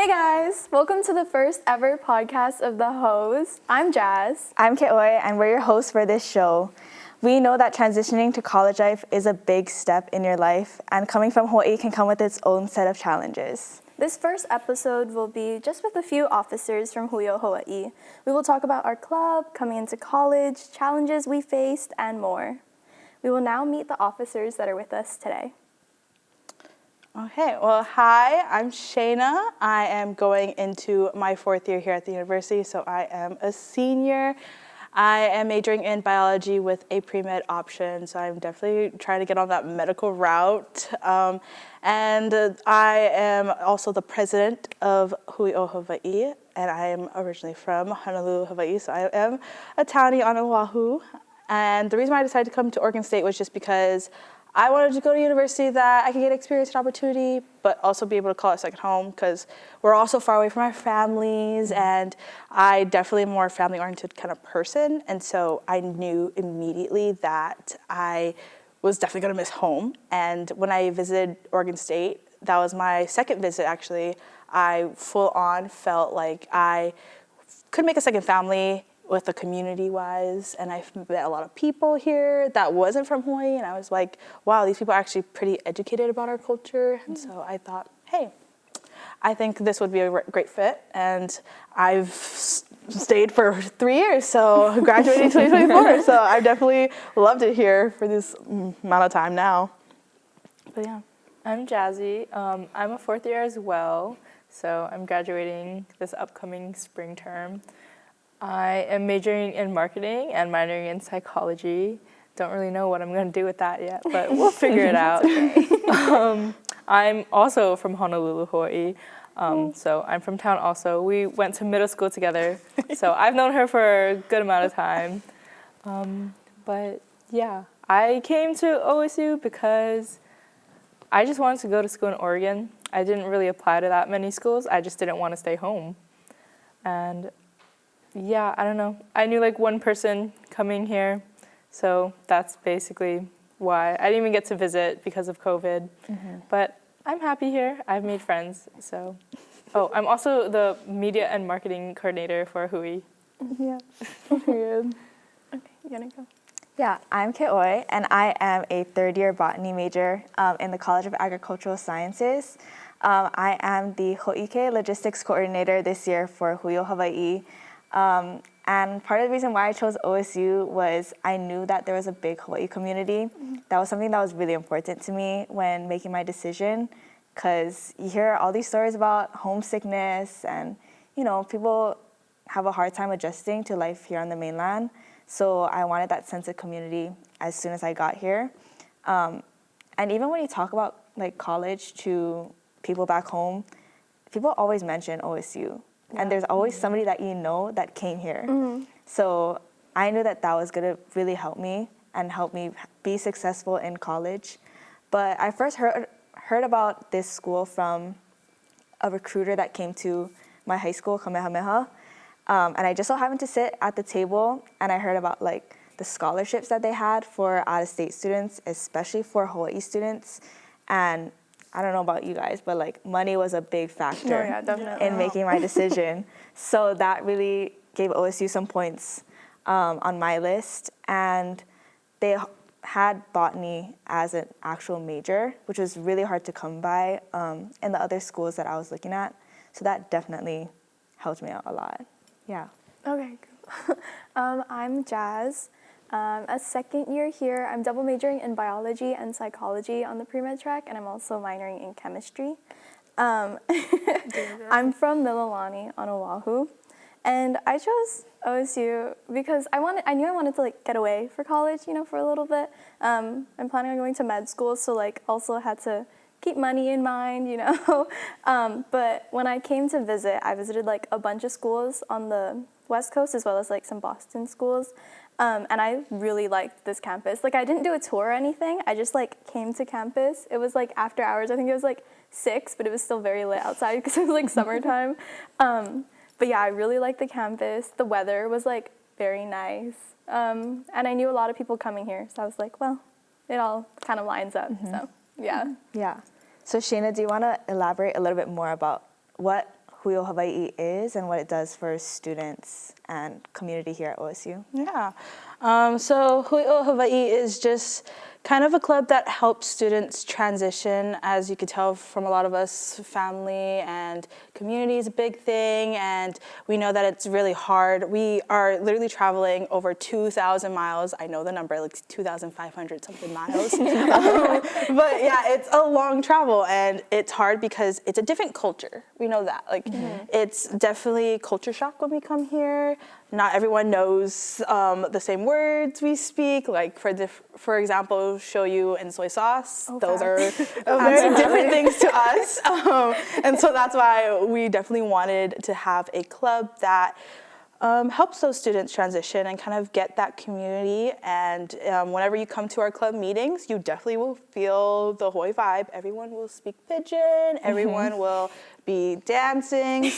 Hey guys, welcome to the first ever podcast of the HOHs. I'm Jaz. I'm Keoe, and we're your hosts for this show. We know that transitioning to college life is a big step in your life, and coming from Hawaii can come with its own set of challenges. This first episode will be just with a few officers from Hui O Hawaii. We will talk about our club, coming into college, challenges we faced, and more. We will now meet the officers that are with us today. Okay, well, hi, I'm Chanah. I am going into my 4th year here at the university, so I am a senior. I am majoring in biology with a pre-med option, so I'm definitely trying to get on that medical route. And I am also the president of Hui O Hawaii, and I am originally from Honolulu, Hawaii, so I am a townie on Oahu. And the reason why I decided to come to Oregon State was just because I wanted to go to university that I could get experience and opportunity, but also be able to call it second home because we're all so far away from our families, and I definitely am a more family-oriented kind of person, and so I knew immediately that I was definitely going to miss home. And when I visited Oregon State, that was my second visit actually, I full-on felt like I could make a second family with the community-wise, and I've met a lot of people here that wasn't from Hawaii, and I was like, wow, these people are actually pretty educated about our culture, and so I thought, hey, I think this would be a great fit, and I've stayed for 3 years, so graduating 2024, so I've definitely loved it here for this amount of time now. But yeah. I'm Jazzy. I'm a 4th year as well, so I'm graduating this upcoming spring term. I am majoring in marketing and minoring in psychology. Don't really know what I'm going to do with that yet, but we'll figure it out. I'm also from Honolulu, Hawaii, so I'm from town also. We went to middle school together, so I've known her for a good amount of time. But yeah, I came to OSU because I just wanted to go to school in Oregon. I didn't really apply to that many schools. I just didn't want to stay home. And yeah, I don't know. I knew like one person coming here, so that's basically why. I didn't even get to visit because of COVID, but I'm happy here. I've made friends, so. Oh, I'm also the media and marketing coordinator for Hui. Yeah, period. Okay, you gonna go? Yeah, I'm Keoe, and I am a 3rd-year botany major in the College of Agricultural Sciences. I am the Ho'ike Logistics Coordinator this year for Hui O Hawaii. And part of the reason why I chose OSU was I knew that there was a big Hawaii community. That was something that was really important to me when making my decision, because you hear all these stories about homesickness and, you know, people have a hard time adjusting to life here on the mainland. So I wanted that sense of community as soon as I got here. And even when you talk about like college to people back home, people always mention OSU. Yeah. And there's always somebody that you know that came here. So I knew that that was going to really help me and help me be successful in college. But I first heard about this school from a recruiter that came to my high school, Kamehameha. And I just so happened to sit at the table, and I heard about like the scholarships that they had for out-of-state students, especially for Hawaii students. And I don't know about you guys, but like money was a big factor in making my decision. So that really gave OSU some points on my list. And they had botany as an actual major, which was really hard to come by in the other schools that I was looking at. So that definitely helped me out a lot. Yeah. Okay, cool. I'm Jaz. A 2nd year here. I'm double majoring in biology and psychology on the pre-med track, and I'm also minoring in chemistry. I'm from Mililani on Oahu, and I chose OSU because I knew I wanted to like get away for college, you know, for a little bit. I'm planning on going to med school, so like also had to keep money in mind, you know. But when I came to visit, I visited like a bunch of schools on the West Coast as well as like some Boston schools. And I really liked this campus. Like I didn't do a tour or anything. I just like came to campus. It was like after hours. I think it was like 6, but it was still very lit outside because it was like summertime. But yeah, I really liked the campus. The weather was like very nice. And I knew a lot of people coming here. So I was like, well, it all kind of lines up. So yeah. Yeah. So Chanah, do you want to elaborate a little bit more about what Hui O Hawaii is and what it does for students and community here at OSU. Yeah. So Hui O Hawaii is just kind of a club that helps students transition. As you could tell from a lot of us, family and community is a big thing, and we know that it's really hard. We are literally traveling over 2,000 miles. I know the number, like 2,500 something miles. But yeah, it's a long travel, and it's hard because it's a different culture. We know that. Like, it's definitely culture shock when we come here. Not everyone knows the same words we speak. Like, for example, shoyu and soy sauce. Those are very different things to us. And so that's why we definitely wanted to have a club that helps those students transition and kind of get that community. And whenever you come to our club meetings, you definitely will feel the Hawaii vibe. Everyone will speak pidgin. Everyone will be dancing,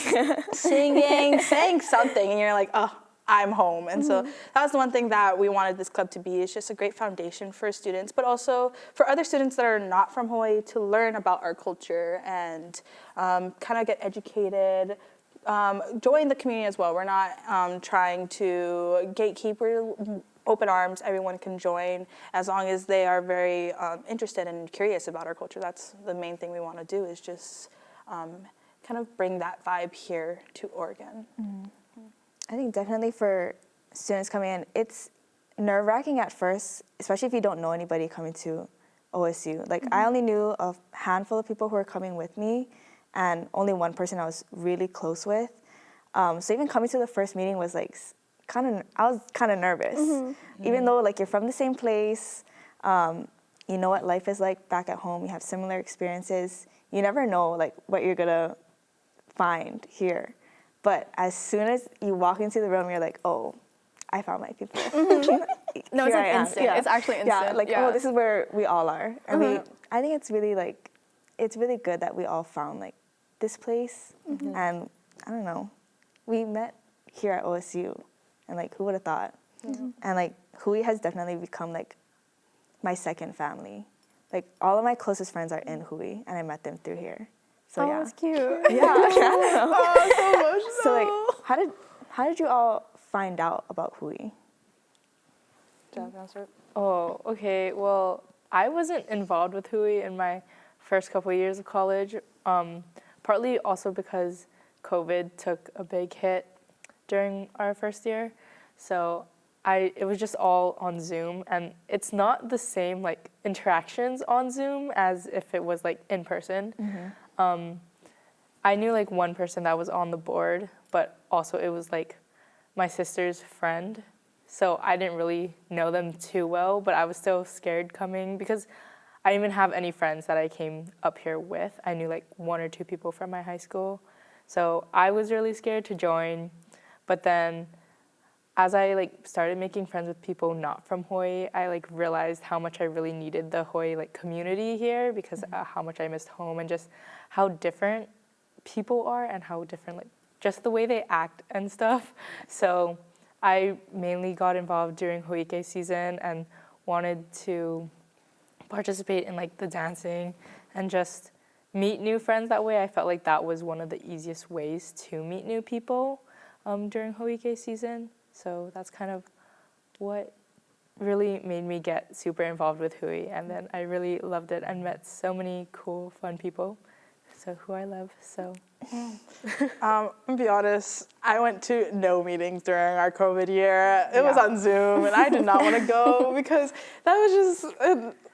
singing, saying something, and you're like, oh, I'm home. And so that was the one thing that we wanted this club to be. It's just a great foundation for students, but also for other students that are not from Hawaii to learn about our culture and kind of get educated. Join the community as well. We're not trying to gatekeep. We're open arms. Everyone can join as long as they are very interested and curious about our culture. That's the main thing we want to do, is just kind of bring that vibe here to Oregon. I think definitely for students coming in, it's nerve-wracking at first, especially if you don't know anybody coming to OSU. Like, I only knew a handful of people who were coming with me, and only one person I was really close with. So even coming to the first meeting was like I was kind of nervous. Even though like you're from the same place, you know what life is like back at home, you have similar experiences, you never know like what you're gonna find here. But as soon as you walk into the room, you're like, oh, I found my people. No, it's like instant. Yeah. It's actually instant. Yeah, like, oh, this is where we all are. And I think it's really like, it's really good that we all found like this place. And I don't know, we met here at OSU, and like, who would have thought? And like, Hui has definitely become like my second family. Like, all of my closest friends are in Hui, and I met them through here. So yeah. That's cute. Yeah, I know. Oh, so emotional. So like, how did you all find out about Hui? Oh, okay. Well, I wasn't involved with Hui in my first couple of years of college, partly also because COVID took a big hit during our first year. So it was just all on Zoom, and it's not the same like interactions on Zoom as if it was like in person. I knew like one person that was on the board, but also it was like my sister's friend. So I didn't really know them too well, but I was still scared coming because I didn't even have any friends that I came up here with. I knew like one or two people from my high school. So I was really scared to join. But then as I like started making friends with people not from Hawaii, I like realized how much I really needed the Hawaii like community here, because how much I missed home and just how different people are and how different like just the way they act and stuff. So I mainly got involved during Ho'ike season and wanted to participate in like the dancing and just meet new friends that way. I felt like that was one of the easiest ways to meet new people during Ho'ike season. So that's kind of what really made me get super involved with Hui. And then I really loved it and met so many cool, fun people. So who I love, so. I'm gonna be honest, I went to no meetings during our COVID year. It was on Zoom, and I did not want to go because that was just,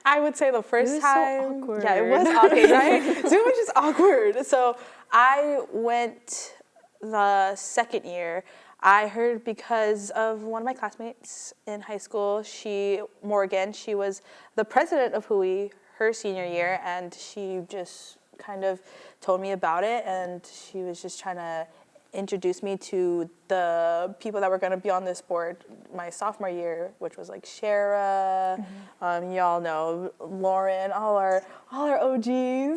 I would say the first time. So awkward. Yeah, it was awkward, right? Zoom was just awkward. So I went the second year. I heard because of one of my classmates in high school, Morgan, she was the president of Hui her senior year, and she just kind of told me about it, and she was just trying to introduce me to the people that were going to be on this board my sophomore year, which was like Shara, y'all know, Lauren, all our OGs.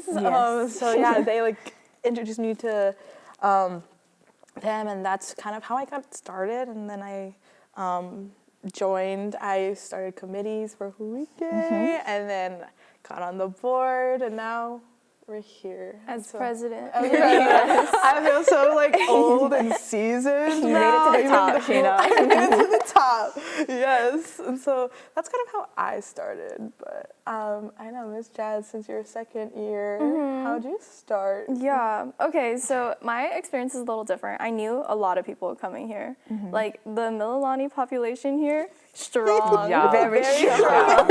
Yes. So yeah, they like introduced me to them, and that's kind of how I got started. And then I joined. I started committees for Huike, and then got on the board, and now we're here. As president. I feel so like old and seasoned. You made it to the top, Chanah. I made it to the top. Yes. And so that's kind of how I started. But I know, Miss Jazz, since you're second year, how'd you start? Yeah. Okay. So my experience is a little different. I knew a lot of people coming here. Like the Mililani population here, strong. Yeah. Very strong.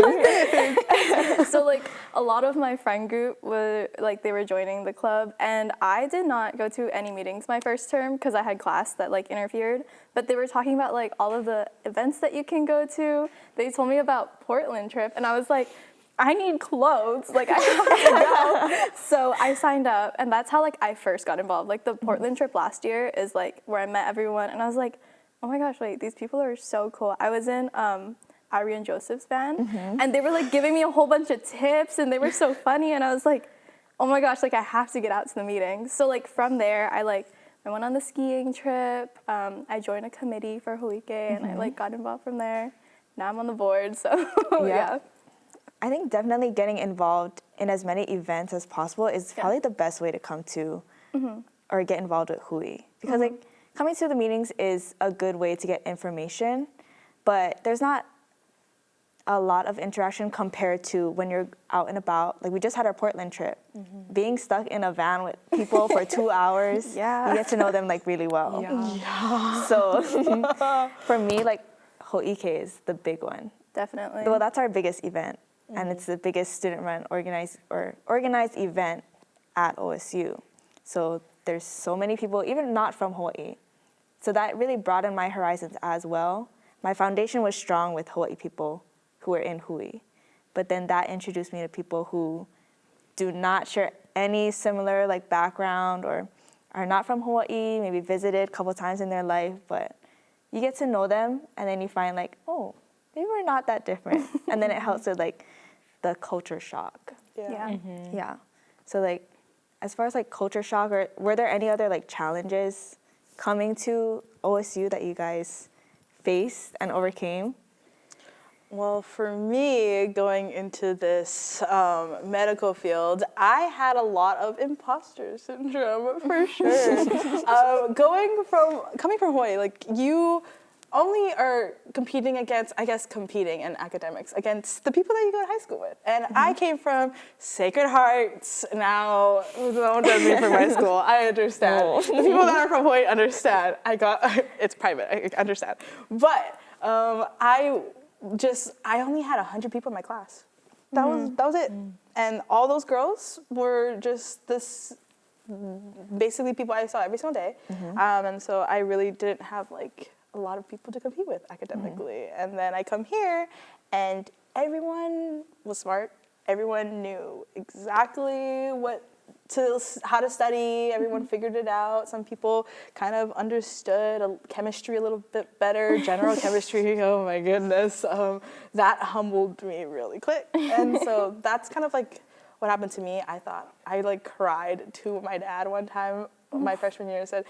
So like a lot of my friend group were like they were joining the club, and I did not go to any meetings my first term because I had class that like interfered. But they were talking about like all of the events that you can go to. They told me about Portland trip, and I was like, I need clothes, like I have to go. So I signed up, and that's how like I first got involved. Like the Portland trip last year is like where I met everyone, and I was like, oh my gosh, wait, these people are so cool. I was in Ari and Joseph's band, and they were like giving me a whole bunch of tips, and they were so funny, and I was like, oh my gosh, like I have to get out to the meetings. So like from there, I went on the skiing trip. I joined a committee for Hoike, and I like got involved from there. Now I'm on the board, so yeah. I think definitely getting involved in as many events as possible is probably the best way to come to or get involved with Hui. Because like coming to the meetings is a good way to get information, but there's not a lot of interaction compared to when you're out and about. Like we just had our Portland trip. Being stuck in a van with people for 2 hours, you get to know them like really well. So for me, like Ho'ike is the big one. Definitely. Well, that's our biggest event. And it's the biggest student-run organized event at OSU. So there's so many people, even not from Hawaii. So that really broadened my horizons as well. My foundation was strong with Hawaii people who were in Hui. But then that introduced me to people who do not share any similar like background or are not from Hawaii, maybe visited a couple times in their life, but you get to know them and then you find like, oh, maybe we're not that different. And then it helps with like the culture shock. Yeah. So like, as far as like culture shock, or were there any other like challenges coming to OSU that you guys faced and overcame? Well, for me, going into this medical field, I had a lot of imposter syndrome for sure. Coming from Hawaii, like you only are competing against, competing in academics, against the people that you go to high school with. And I came from Sacred Hearts. Now, don't judge me for my school. I understand. The people that are from Hawaii understand. It's private, I understand. But I only had 100 people in my class. That was it. And all those girls were just basically people I saw every single day. And so I really didn't have like a lot of people to compete with academically. And then I come here and everyone was smart. Everyone knew exactly how to study. Everyone figured it out. Some people kind of understood chemistry a little bit better, general chemistry. Oh my goodness. That humbled me really quick. And so that's kind of like what happened to me. I like cried to my dad one time, my freshman year, and said,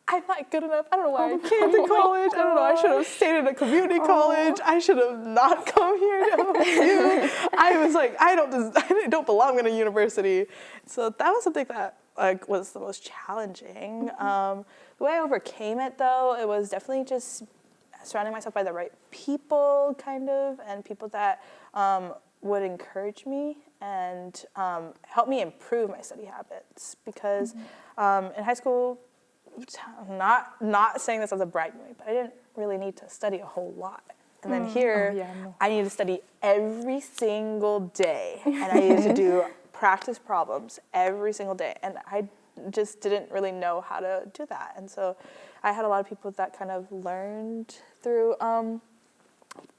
I'm not good enough. I don't know why I came to college. I don't know. I should have stayed in a community college. I should have not come here to OSU. I was like, I don't belong in a university. So that was something that like was the most challenging. The way I overcame it, though, it was definitely just surrounding myself by the right people, kind of, and people that would encourage me and help me improve my study habits. Because in high school, not saying this as a bragging way, but I didn't really need to study a whole lot. And then here, I needed to study every single day. And I needed to do practice problems every single day. And I just didn't really know how to do that. And so I had a lot of people that kind of learned through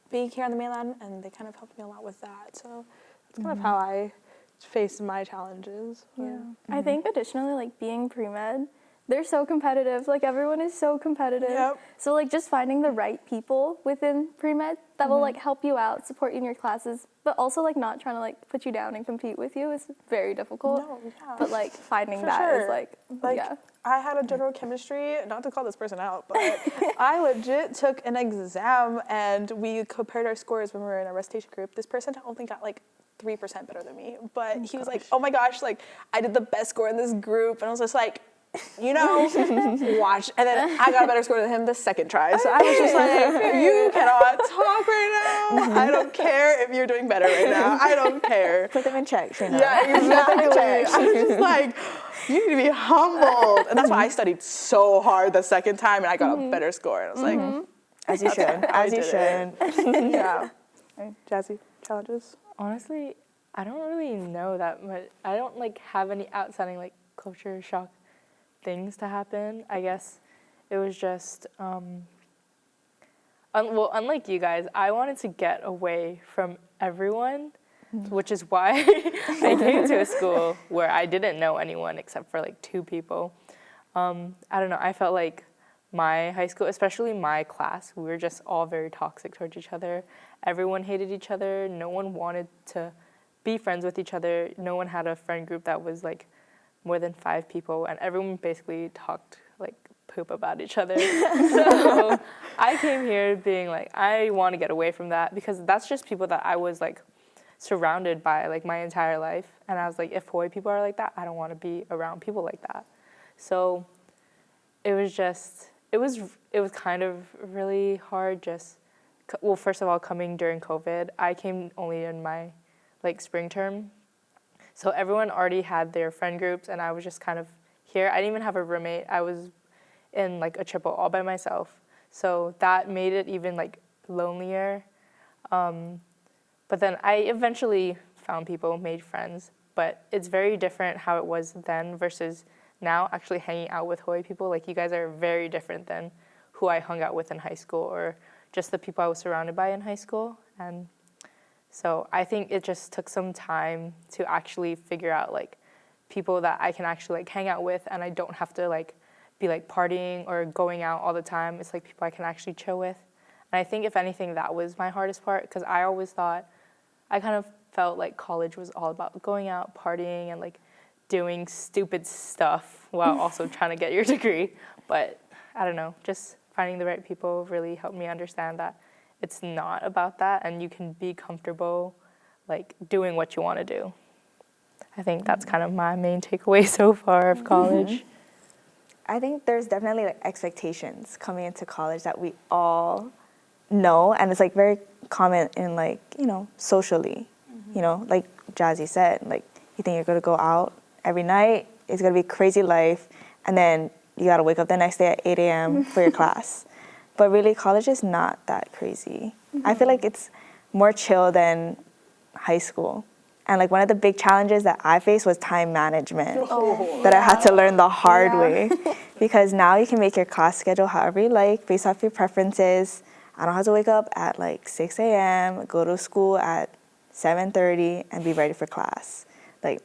being here on the mainland, and they kind of helped me a lot with that. So that's kind of how I faced my challenges. Yeah. I think additionally, like being pre-med, they're so competitive. Like everyone is so competitive. Yep. So like just finding the right people within pre-med that will like help you out, support you in your classes, but also like not trying to like put you down and compete with you is very difficult. No, yeah. But like finding For that sure. is like yeah. I had a general chemistry, not to call this person out, but I legit took an exam and we compared our scores when we were in a recitation group. This person only got like 3% better than me. But he was like, oh my gosh, like, I did the best score in this group. And I was just like, you know, watch. And then I got a better score than him the second try. So I was just like, you cannot talk right now. I don't care if you're doing better right now. I don't care. Put them in check, Chanah. Yeah, exactly. I was just like, you need to be humbled. And that's why I studied so hard the second time and I got a better score. And I was like, As you should. As you should. Yeah. Right. Jazzy, challenges? Honestly, I don't really know that much. I don't like have any outstanding like culture shock things to happen. I guess it was just, well, unlike you guys, I wanted to get away from everyone, which is why I came to a school where I didn't know anyone except for like 2 people. I don't know, I felt like my high school, especially my class, we were just all very toxic towards each other. Everyone hated each other. No one wanted to be friends with each other. No one had a friend group that was like more than 5 people, and everyone basically talked like poop about each other. So I came here being like, I want to get away from that because that's just people that I was like surrounded by like my entire life. And I was like, if Hawaii people are like that, I don't want to be around people like that. So it was just, it was kind of really hard just, well, first of all, coming during COVID, I came only in my like spring term. So everyone already had their friend groups and I was just kind of here. I didn't even have a roommate. I was in like a triple all by myself. So that made it even like lonelier. But then I eventually found people, made friends, but it's very different how it was then versus now actually hanging out with Hawaii people. Like you guys are very different than who I hung out with in high school or just the people I was surrounded by in high school. And so I think it just took some time to actually figure out like people that I can actually like hang out with and I don't have to like be like partying or going out all the time. It's like people I can actually chill with. And I think if anything, that was my hardest part because I always thought, I kind of felt like college was all about going out, partying, and like doing stupid stuff while also trying to get your degree. But I don't know, just finding the right people really helped me understand that it's not about that and you can be comfortable like doing what you want to do. I think that's kind of my main takeaway so far of college. I think there's definitely like expectations coming into college that we all know, and it's like very common in like, you know, socially, you know, like Jazzy said, like you think you're gonna go out every night, it's gonna be a crazy life, and then you gotta wake up the next day at 8 a.m. for your class. But really, college is not that crazy. I feel like it's more chill than high school. And like one of the big challenges that I faced was time management that I had to learn the hard way. Because now you can make your class schedule however you like, based off your preferences. I don't have to wake up at like 6 a.m., go to school at 7:30 and be ready for class. Like,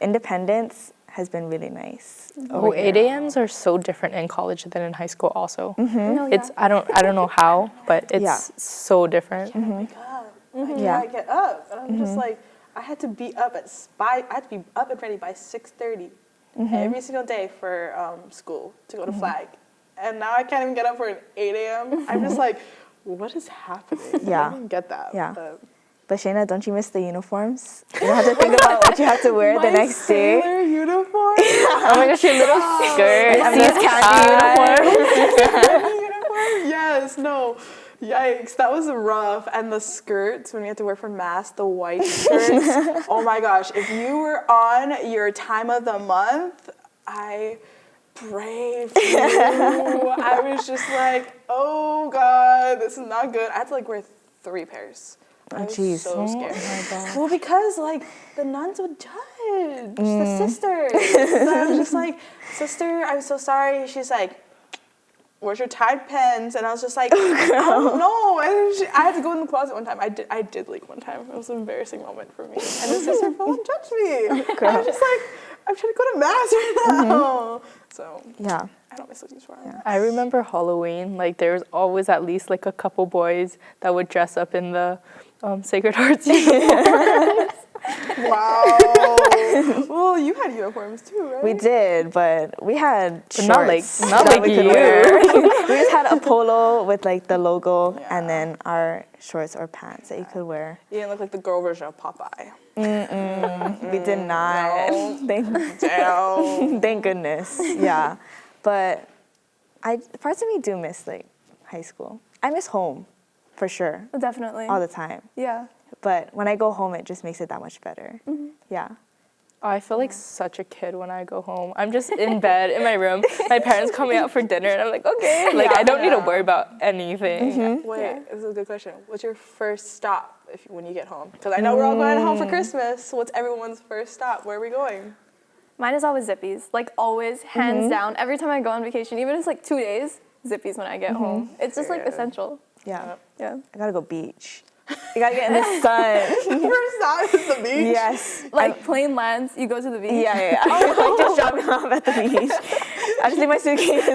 independence has been really nice. Oh, 8 a.m.s are so different in college than in high school also. No, It's I don't know how, but it's so different. Wake up. I get up. And I'm just like, I had to be up and ready by 6:30 every single day for school to go to flag. And now I can't even get up for an 8 a.m. I'm just like, what is happening? Yeah. I didn't get that. Yeah. But Chanah, don't you miss the uniforms? You don't have to think about what you have to wear the next day. My uniform? Oh my gosh, your little skirt. I mean, it's khaki uniform? Yes, no. Yikes, that was rough. And the skirts, when we had to wear for mass, the white skirts. Oh my gosh, if you were on your time of the month, I pray for you. I was just like, oh God, this is not good. I had to like wear 3 pairs. I was so scared. Oh my God. Well, because like the nuns would judge the sisters. So I was just like, sister, I'm so sorry. She's like, where's your Tide pens? And I was just like, I don't know. And I had to go in the closet one time. I did leak one time. It was an embarrassing moment for me. And the sister fell and judged me. I was just like, I'm trying to go to mass right now. So Yeah. I don't miss those uniforms. Yeah. I remember Halloween, like there was always at least like a couple boys that would dress up in the Sacred Hearts uniforms. Wow. Well, you had uniforms too, right? We did, but we had shorts not like that we could you. wear. We just had a polo with like the logo, Yeah. and then our shorts or pants that you could wear. You didn't look like the girl version of Popeye. We did not. No. Thank, Damn. thank goodness. Yeah, but parts of me do miss like high school. I miss home, for sure, Definitely. all the time. Yeah. But when I go home, it just makes it that much better. Yeah. Oh, I feel like such a kid when I go home. I'm just in bed in my room. My parents call me out for dinner, and I'm like, okay. Like, I don't need to worry about anything. Wait, this is a good question. What's your first stop when you get home? Because I know we're all going home for Christmas. What's everyone's first stop? Where are we going? Mine is always Zippies. Like, always, hands down. Every time I go on vacation, even if it's like 2 days, Zippies when I get home. It's just like essential. Yeah. Yeah. I gotta go beach. You gotta get in the sun. First stop is the beach. Yes. Like, plane lands, you go to the beach. Yeah. Like just dropping off at the beach. I just leave my suitcase.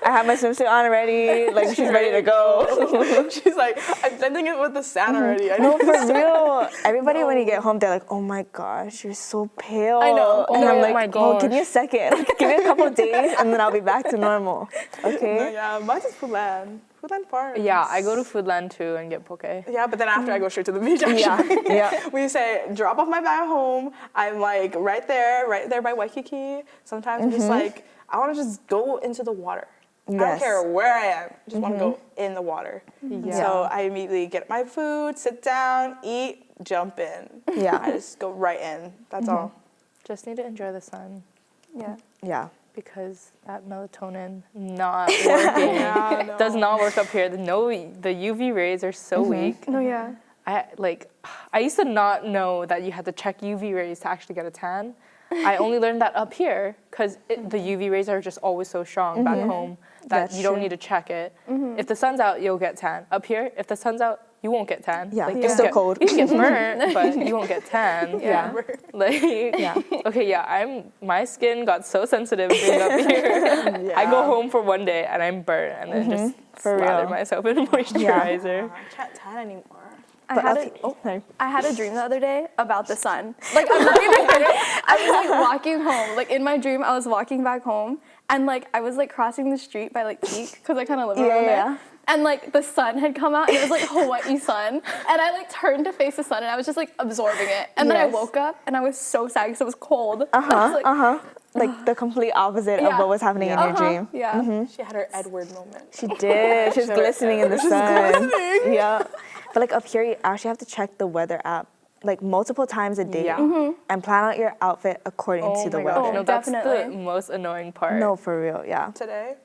I have my swimsuit on already. Like she's ready to go. She's like, I'm blending it with the sand already. I No, know. for real. Everybody when you get home, they're like, "Oh my gosh, you're so pale." I know. And I'm Oh like, my "Oh, give me a gosh. second. Like, give me a couple of days, and then I'll be back to normal." Okay. Yeah, mine's is Foodland. Foodland Farms. Yeah, I go to Foodland too and get poke. Yeah, but then after I go straight to the beach. Actually. Yeah. We say drop off my bag at home. I'm like right there by Waikiki. Sometimes I'm just like I want to just go into the water. I don't Yes. care where I am. I just want to go in the water. Yeah. So I immediately get my food, sit down, eat, jump in. Yeah. I just go right in. That's all. Just need to enjoy the sun Yeah. Yeah. because that melatonin not working. Yeah, Does not work up here. The UV rays are so weak. No, yeah. I used to not know that you had to check UV rays to actually get a tan. I only learned that up here because the UV rays are just always so strong back home that That's you don't true. need to check it. If the sun's out, you'll get tan. Up here, if the sun's out, you won't get tan. Yeah, Like, it's you'll still get- cold. You can get burnt, but you won't get tan. Yeah. Like, Yeah. okay, yeah, my skin got so sensitive being up here. I go home for one day and I'm burnt and then just For slather real. myself in moisturizer. I can't tan anymore. I had a dream the other day about the sun. Like, I'm not even kidding. I was like walking home. Like, in my dream, I was walking back home, and like I was like crossing the street by like Peak because I kind of live around there. And like the sun had come out, and it was like Hawaii sun. And I like turned to face the sun, and I was just like absorbing it. And then I Yes. woke up, and I was so sad because it was cold. I was like, Like the complete opposite of Yeah. what was happening in your dream. Yeah. She had her Edward moment. She did. She was glistening in the sun. Yeah. But like up here, you actually have to check the weather app like multiple times a day Yeah. and plan out your outfit according to the my weather. gosh, no, that's the Definitely. most annoying part. No, for real. Yeah. Today?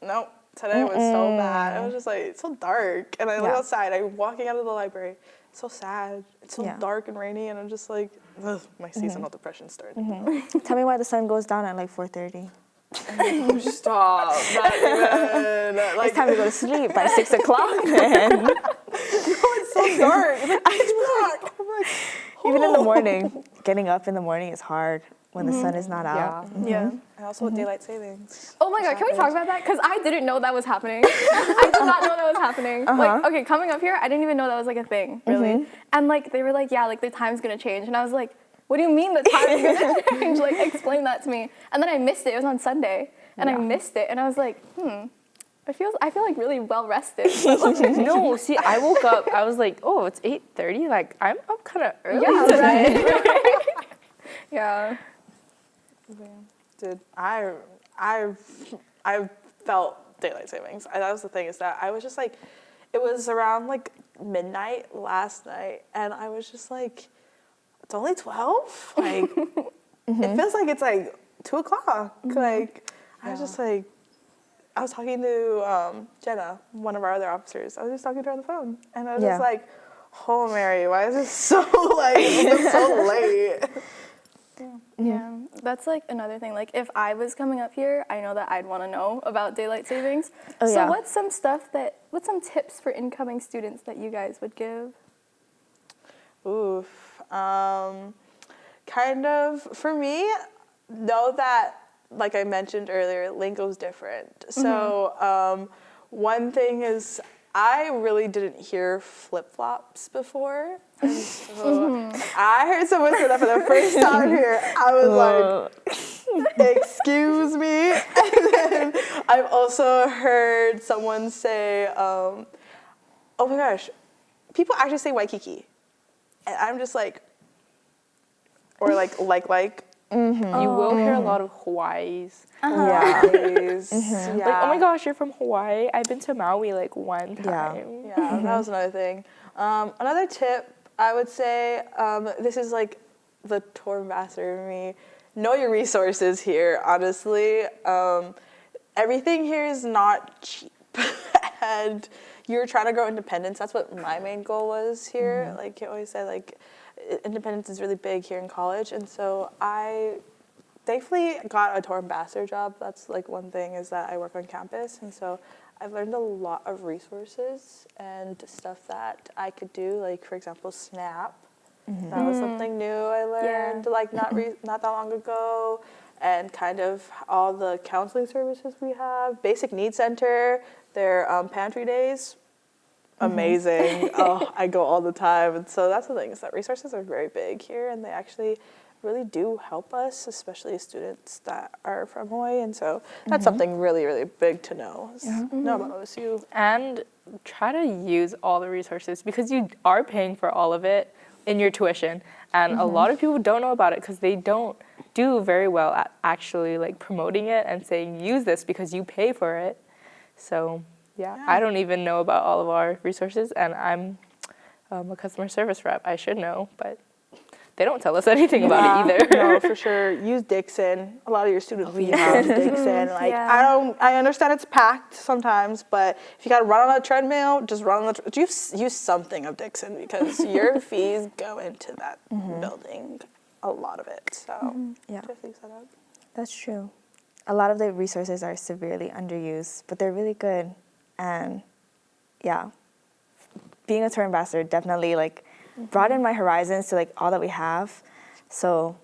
Nope. Today was so bad. It was just like, it's so dark. And I look Yeah. outside, I'm walking out of the library. It's so sad. It's so Yeah. dark and rainy, and I'm just like, ugh, my seasonal depression started. Tell me why the sun goes down at like 4:30. Stop. Not even. Like, It's time to go to sleep by 6 o'clock. Then it's so dark. It's like, pitch black. I'm like, even in the morning, getting up in the morning is hard when the sun is not out. Yeah. and also with daylight savings. Oh my God, can we talk about that? Because I didn't know that was happening. I did not know that was happening. Like, okay, coming up here, I didn't even know that was like a thing, really. And like, they were like, yeah, like the time's gonna change. And I was like, what do you mean the time's gonna change? Like, explain that to me. And then I missed it. It was on Sunday. And I missed it. And I was like, I feel like really well rested. No, see, I woke up, I was like, oh, it's 8:30. Like, I'm up kind of early Yeah, today. right. Yeah. Dude, I felt daylight savings. That was the thing, is that I was just like, it was around like midnight last night, and I was just like, it's only 12? Like, it feels like it's like 2 o'clock. Like, I was just like, I was talking to Jenna, one of our other officers. I was just talking to her on the phone, and I was just like, oh, Mary, why is it so like, it's so late? Yeah, that's like another thing. Like, if I was coming up here, I know that I'd want to know about daylight savings. So yeah. what's some tips for incoming students that you guys would give? Oof. Kind of, for me, know that, like I mentioned earlier, lingo's different. So one thing is, I really didn't hear flip-flops before. And so I heard someone say that for the first time here. I was like, excuse me. And then I've also heard someone say, oh my gosh, people actually say Waikiki. And I'm just like, or like. You will hear a lot of Hawaiis. Yeah. Yeah. Like, oh my gosh, you're from Hawaii? I've been to Maui like one time. Yeah, that was another thing. Another tip, I would say, this is like the tour ambassador in me. Know your resources here, honestly. Everything here is not cheap. And you're trying to grow independence. That's what my main goal was here. Like you always said, like, independence is really big here in college. And so I thankfully got a tour ambassador job. That's like one thing, is that I work on campus. And so I've learned a lot of resources and stuff that I could do. Like, for example, Snap. That was something new I learned, like not that long ago. And kind of all the counseling services we have. Basic Needs Center, their pantry days. Amazing. Oh, I go all the time. And so that's the thing, is that resources are very big here, and they actually really do help us, especially students that are from Hawaii. And so that's something really, really big to know. Know about OSU. And try to use all the resources, because you are paying for all of it in your tuition. And a lot of people don't know about it because they don't do very well at actually like promoting it and saying, use this because you pay for it. So yeah, I don't even know about all of our resources, and I'm a customer service rep. I should know, but they don't tell us anything about it either. No, for sure. Use Dixon. A lot of your students use Dixon. Like, I understand it's packed sometimes, but if you got to run on a treadmill, just run on the use something of Dixon, because your fees go into that building, a lot of it. So just use that up. That's true. A lot of the resources are severely underused, but they're really good. And yeah, being a tour ambassador definitely like broadened my horizons to like all that we have. So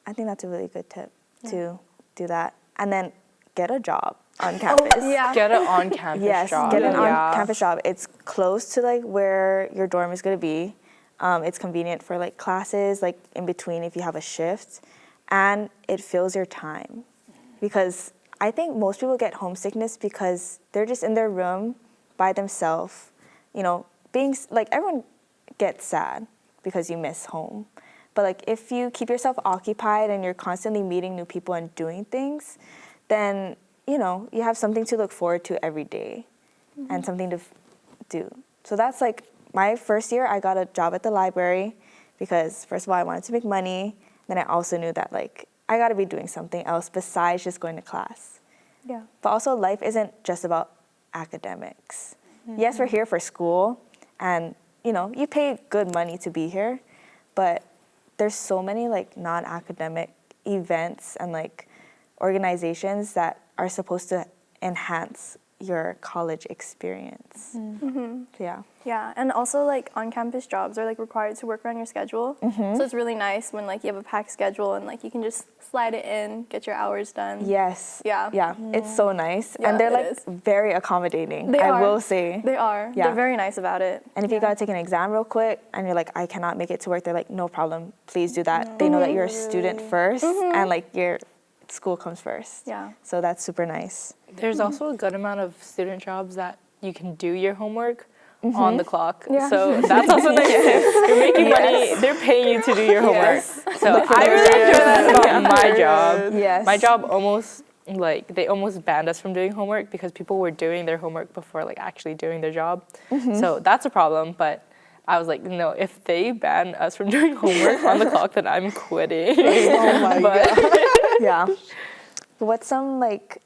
I think that's a really good tip to do that. And then get a job on campus. Get an on-campus job. Get an on-campus job. It's close to like where your dorm is going to be. It's convenient for like classes, like in between if you have a shift, and it fills your time. Because I think most people get homesickness because they're just in their room by themselves, you know, being like, everyone gets sad because you miss home. But like if you keep yourself occupied and you're constantly meeting new people and doing things, then, you know, you have something to look forward to every day and something to do. So that's like my first year. I got a job at the library because first of all, I wanted to make money. Then I also knew that like I got to be doing something else besides just going to class. Yeah. But also life isn't just about academics. Yes, we're here for school, and you know, you pay good money to be here, but there's so many like non-academic events and like organizations that are supposed to enhance your college experience. Yeah, and also like on-campus jobs are like required to work around your schedule. So it's really nice when like you have a packed schedule and like you can just slide it in, get your hours done. Yes. Yeah. It's so nice. Yeah, and they're like very accommodating, I will say. They are. Yeah. They're very nice about it. And if you gotta take an exam real quick and you're like, I cannot make it to work, they're like, no problem, please do that. They know that you're a student first and like your school comes first. Yeah. So that's super nice. There's also a good amount of student jobs that you can do your homework on the clock. So that's also nice. You're making money, they're paying you to do your homework. So I really enjoy that about my job. My job almost, like, they almost banned us from doing homework because people were doing their homework before, like, actually doing their job. So that's a problem, but I was like, no, if they ban us from doing homework on the clock, then I'm quitting. Oh my God. Yeah. What's some, like,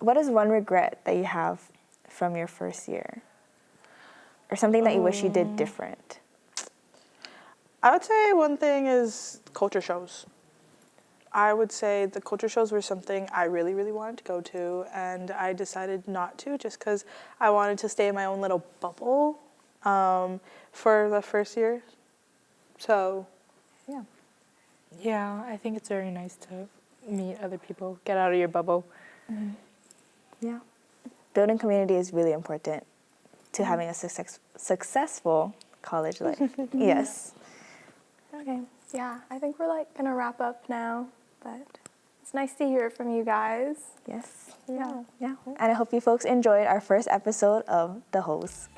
what is one regret that you have from your first year? Or something that you wish you did different? I would say one thing is culture shows. I would say the culture shows were something I really, really wanted to go to, and I decided not to just because I wanted to stay in my own little bubble for the first year. So, yeah. Yeah, I think it's very nice to meet other people, get out of your bubble. Yeah. Building community is really important. to having a successful college life. Yes. Okay. Yeah, I think we're like gonna wrap up now, but it's nice to hear from you guys. Yes. Yeah. Yeah. And I hope you folks enjoyed our first episode of The HOHs.